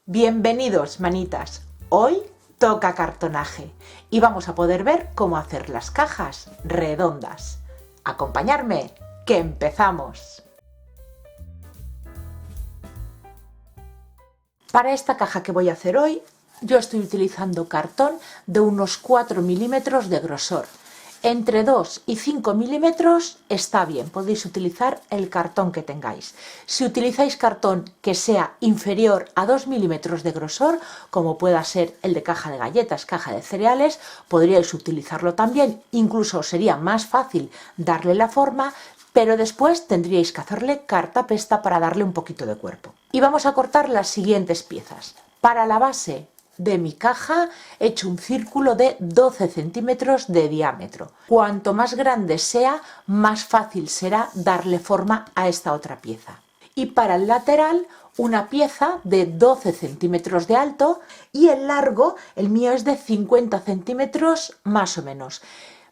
Bienvenidos, manitas. Hoy toca cartonaje y vamos a poder ver cómo hacer las cajas redondas. Acompañarme, que empezamos. Para esta caja que voy a hacer hoy, yo estoy utilizando cartón de unos 4 milímetros de grosor. Entre 2 y 5 milímetros está bien, podéis utilizar el cartón que tengáis. Si utilizáis cartón que sea inferior a 2 milímetros de grosor, como pueda ser el de caja de galletas, caja de cereales, podríais utilizarlo también. Incluso sería más fácil darle la forma, pero después tendríais que hacerle cartapesta para darle un poquito de cuerpo. Y vamos a cortar las siguientes piezas. Para la base de mi caja he hecho un círculo de 12 centímetros de diámetro. Cuanto más grande sea, más fácil será darle forma a esta otra pieza. Y para el lateral, una pieza de 12 centímetros de alto y el largo, el mío es de 50 centímetros más o menos.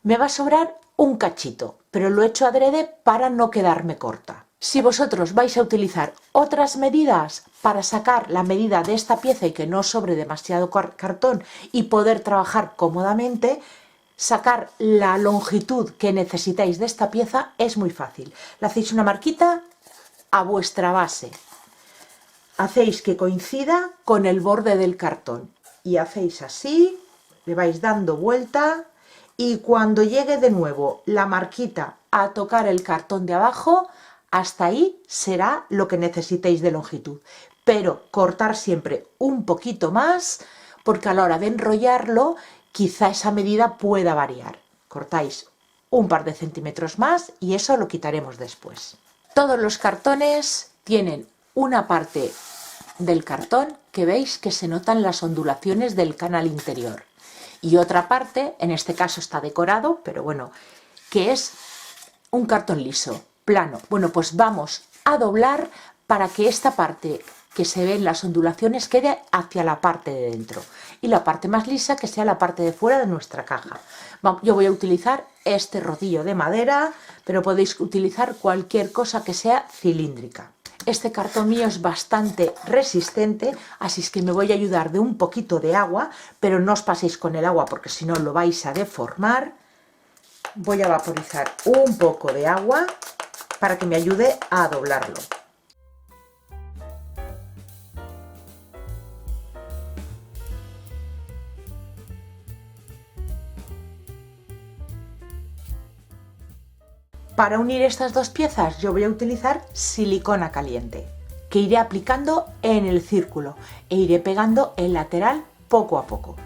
Me va a sobrar un cachito, pero lo he hecho adrede para no quedarme corta. Si vosotros vais a utilizar otras medidas para sacar la medida de esta pieza y que no sobre demasiado cartón y poder trabajar cómodamente, sacar la longitud que necesitáis de esta pieza es muy fácil. Le hacéis una marquita a vuestra base, hacéis que coincida con el borde del cartón y hacéis así, le vais dando vuelta y cuando llegue de nuevo la marquita a tocar el cartón de abajo, hasta ahí será lo que necesitéis de longitud, pero cortar siempre un poquito más porque a la hora de enrollarlo quizá esa medida pueda variar. Cortáis un par de centímetros más y eso lo quitaremos después. Todos los cartones tienen una parte del cartón que veis que se notan las ondulaciones del canal interior y otra parte, en este caso está decorado, pero bueno, que es un cartón liso, plano. Bueno, pues vamos a doblar para que esta parte que se ven las ondulaciones quede hacia la parte de dentro y la parte más lisa que sea la parte de fuera de nuestra caja. Yo voy a utilizar este rodillo de madera, pero podéis utilizar cualquier cosa que sea cilíndrica. Este cartón mío es bastante resistente, así es que me voy a ayudar de un poquito de agua, pero no os paséis con el agua porque si no lo vais a deformar. Voy a vaporizar un poco de agua para que me ayude a doblarlo. Para unir estas dos piezas yo voy a utilizar silicona caliente, que iré aplicando en el círculo e iré pegando el lateral poco a poco.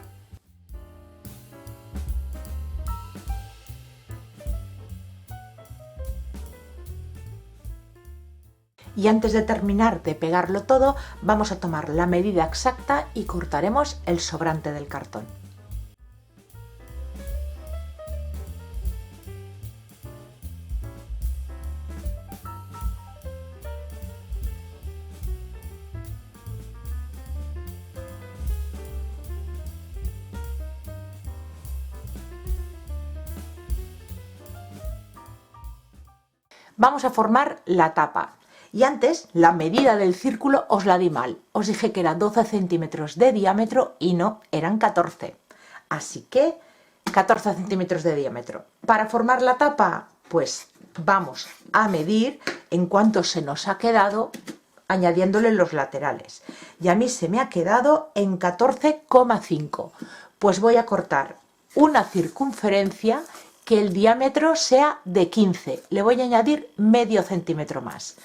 Y antes de terminar de pegarlo todo, vamos a tomar la medida exacta y cortaremos el sobrante del cartón. Vamos a formar la tapa. Y antes, la medida del círculo os la di mal. Os dije que era 12 centímetros de diámetro y no, eran 14. Así que 14 centímetros de diámetro. Para formar la tapa, pues vamos a medir en cuánto se nos ha quedado añadiéndole los laterales. Y a mí se me ha quedado en 14,5. Pues voy a cortar una circunferencia que el diámetro sea de 15. Le voy a añadir medio centímetro más.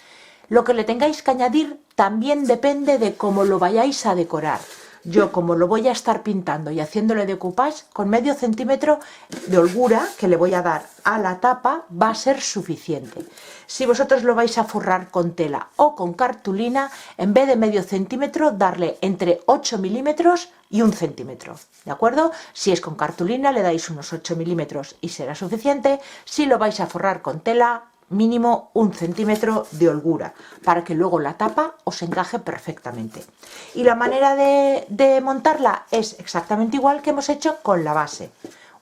Lo que le tengáis que añadir también depende de cómo lo vayáis a decorar. Yo, como lo voy a estar pintando y haciéndole decoupage, con medio centímetro de holgura que le voy a dar a la tapa va a ser suficiente. Si vosotros lo vais a forrar con tela o con cartulina, en vez de medio centímetro, darle entre 8 milímetros y 1 centímetro. ¿De acuerdo? Si es con cartulina, le dais unos 8 milímetros y será suficiente. Si lo vais a forrar con tela, mínimo 1 centímetro de holgura para que luego la tapa os encaje perfectamente. Y la manera de montarla es exactamente igual que hemos hecho con la base.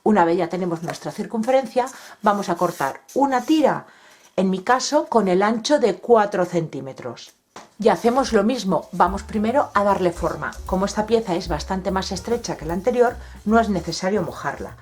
Una vez ya tenemos nuestra circunferencia, vamos a cortar una tira, en mi caso con el ancho de 4 centímetros. Y hacemos lo mismo, vamos primero a darle forma. Como esta pieza es bastante más estrecha que la anterior, no es necesario mojarla.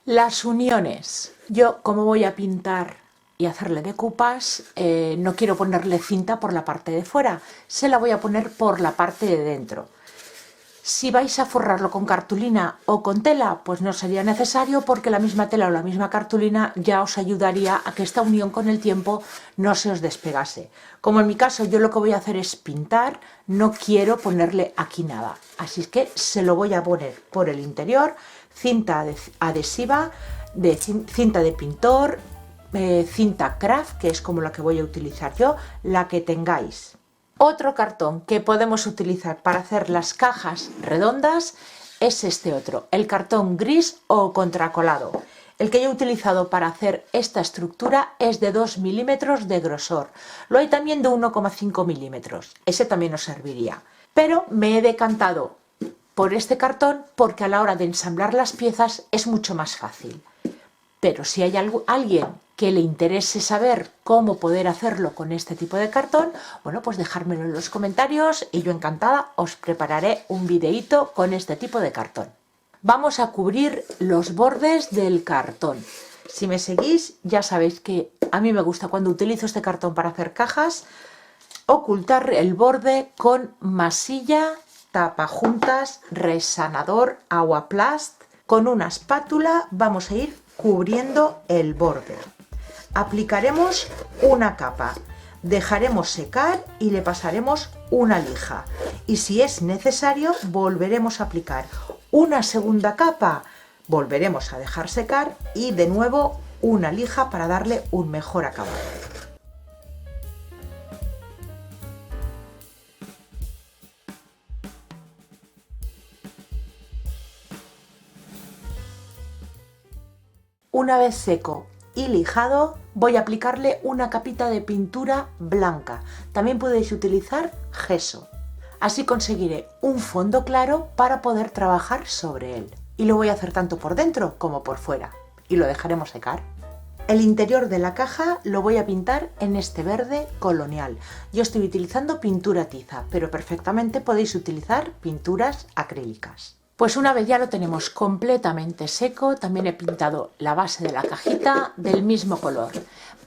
Las uniones. Yo, como voy a pintar y hacerle decoupage, no quiero ponerle cinta por la parte de fuera, se la voy a poner por la parte de dentro. Si vais a forrarlo con cartulina o con tela, pues no sería necesario, porque la misma tela o la misma cartulina ya os ayudaría a que esta unión con el tiempo no se os despegase. Como en mi caso yo lo que voy a hacer es pintar, no quiero ponerle aquí nada, así es que se lo voy a poner por el interior, cinta adhesiva, cinta de pintor, cinta craft, que es como la que voy a utilizar yo, la que tengáis. Otro cartón que podemos utilizar para hacer las cajas redondas es este otro, el cartón gris o contracolado. El que yo he utilizado para hacer esta estructura es de 2 milímetros de grosor. Lo hay también de 1,5 milímetros. Ese también os serviría. Pero me he decantado por este cartón porque a la hora de ensamblar las piezas es mucho más fácil. Pero si hay alguien que le interese saber cómo poder hacerlo con este tipo de cartón, bueno, pues dejármelo en los comentarios y yo encantada os prepararé un videíto con este tipo de cartón. Vamos a cubrir los bordes del cartón. Si me seguís ya sabéis que a mí me gusta, cuando utilizo este cartón para hacer cajas, ocultar el borde con masilla, tapajuntas, resanador, aguaplast. Con una espátula vamos a ir cubriendo el borde. Aplicaremos una capa, dejaremos secar y le pasaremos una lija, y si es necesario volveremos a aplicar una segunda capa, volveremos a dejar secar y de nuevo una lija para darle un mejor acabado. Una vez seco y lijado, voy a aplicarle una capita de pintura blanca. También podéis utilizar gesso. Así conseguiré un fondo claro para poder trabajar sobre él. Y lo voy a hacer tanto por dentro como por fuera. Y lo dejaremos secar. El interior de la caja lo voy a pintar en este verde colonial. Yo estoy utilizando pintura tiza, pero perfectamente podéis utilizar pinturas acrílicas. Pues una vez ya lo tenemos completamente seco, también he pintado la base de la cajita del mismo color.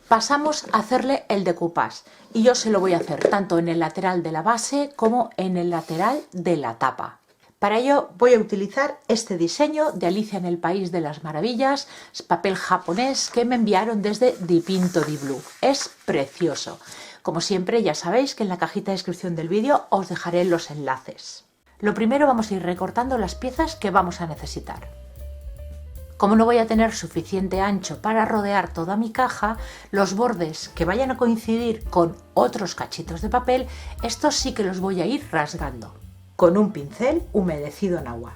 Pasamos a hacerle el decoupage y yo se lo voy a hacer tanto en el lateral de la base como en el lateral de la tapa. Para ello voy a utilizar este diseño de Alicia en el País de las Maravillas, es papel japonés que me enviaron desde Dipinto di Blu. Es precioso. Como siempre ya sabéis que en la cajita de descripción del vídeo os dejaré los enlaces. Lo primero vamos a ir recortando las piezas que vamos a necesitar. Como no voy a tener suficiente ancho para rodear toda mi caja, los bordes que vayan a coincidir con otros cachitos de papel, estos sí que los voy a ir rasgando con un pincel humedecido en agua.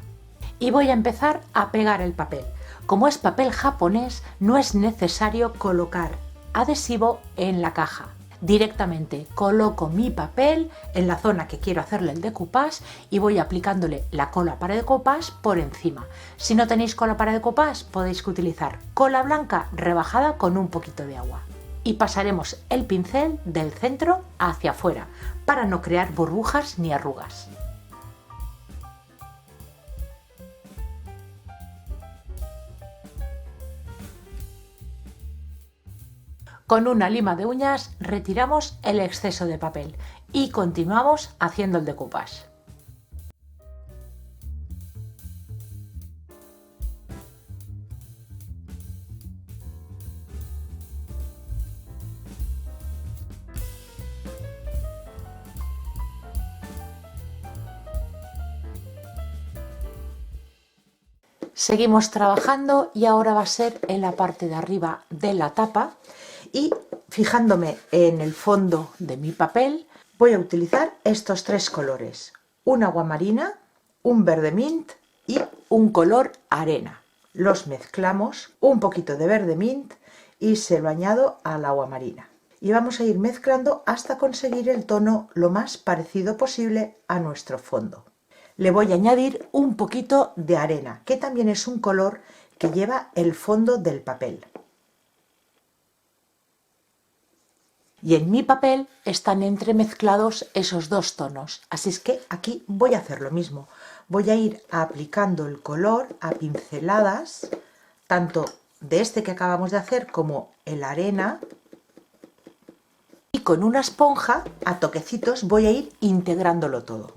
Y voy a empezar a pegar el papel. Como es papel japonés, no es necesario colocar adhesivo en la caja. Directamente coloco mi papel en la zona que quiero hacerle el decoupage y voy aplicándole la cola para decoupage por encima. Si no tenéis cola para decoupage, podéis utilizar cola blanca rebajada con un poquito de agua. Y pasaremos el pincel del centro hacia afuera para no crear burbujas ni arrugas. Con una lima de uñas retiramos el exceso de papel y continuamos haciendo el decoupage. Seguimos trabajando y ahora va a ser en la parte de arriba de la tapa. Y fijándome en el fondo de mi papel, voy a utilizar estos tres colores: un agua marina, un verde mint y un color arena. Los mezclamos, un poquito de verde mint y se lo añado al agua marina. y vamos a ir mezclando hasta conseguir el tono lo más parecido posible a nuestro fondo. Le voy a añadir un poquito de arena, que también es un color que lleva el fondo del papel. Y en mi papel están entremezclados esos dos tonos, así es que aquí voy a hacer lo mismo. Voy a ir aplicando el color a pinceladas, tanto de este que acabamos de hacer como el arena, y con una esponja a toquecitos voy a ir integrándolo todo.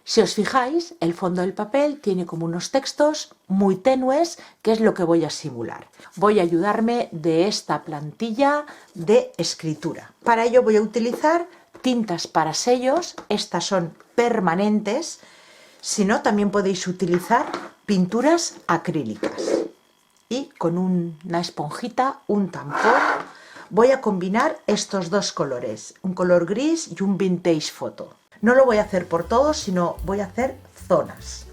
Si os fijáis, el fondo del papel tiene como unos textos muy tenues, que es lo que voy a simular. Voy a ayudarme de esta plantilla de escritura. Para ello voy a utilizar tintas para sellos, estas son permanentes, si no también podéis utilizar pinturas acrílicas. Y con una esponjita, un tampón, voy a combinar estos dos colores, un color gris y un vintage photo. No lo voy a hacer por todos, sino voy a hacer zonas.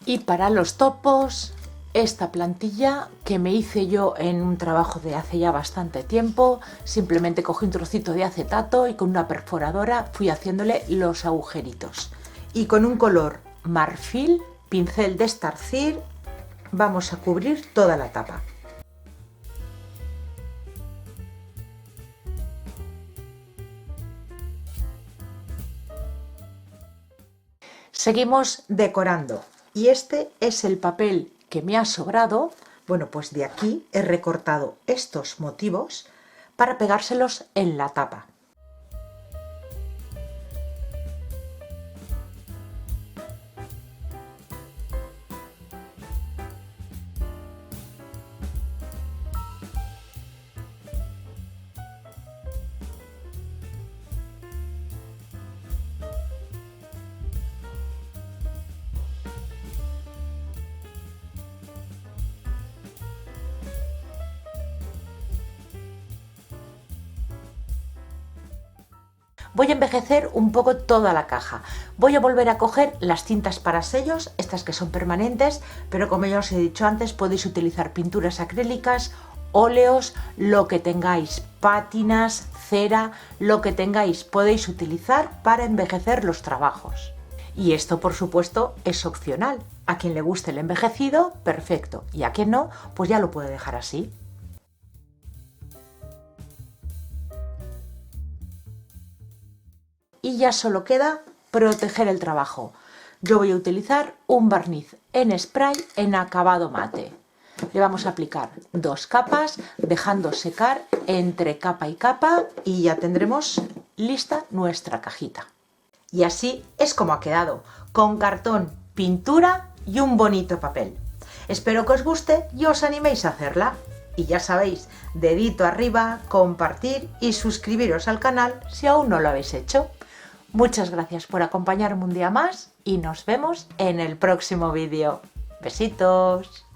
Y para los topos, esta plantilla que me hice yo en un trabajo de hace ya bastante tiempo, simplemente cogí un trocito de acetato y con una perforadora fui haciéndole los agujeritos. Y con un color marfil, pincel de estarcir, vamos a cubrir toda la tapa. Seguimos decorando y este es el papel que me ha sobrado. Bueno, pues de aquí he recortado estos motivos para pegárselos en la tapa. Voy a envejecer un poco toda la caja. Voy a volver a coger las cintas para sellos, estas que son permanentes, pero como ya os he dicho antes, podéis utilizar pinturas acrílicas, óleos, lo que tengáis, pátinas, cera, lo que tengáis, podéis utilizar para envejecer los trabajos. Y esto, por supuesto, es opcional. A quien le guste el envejecido, perfecto. Y a quien no, pues ya lo puede dejar así. Y ya solo queda proteger el trabajo. Yo voy a utilizar un barniz en spray en acabado mate. Le vamos a aplicar 2 capas, dejando secar entre capa y capa y ya tendremos lista nuestra cajita. Y así es como ha quedado, con cartón, pintura y un bonito papel. Espero que os guste y os animéis a hacerla. Y ya sabéis, dedito arriba, compartir y suscribiros al canal si aún no lo habéis hecho. Muchas gracias por acompañarme un día más y nos vemos en el próximo vídeo. Besitos.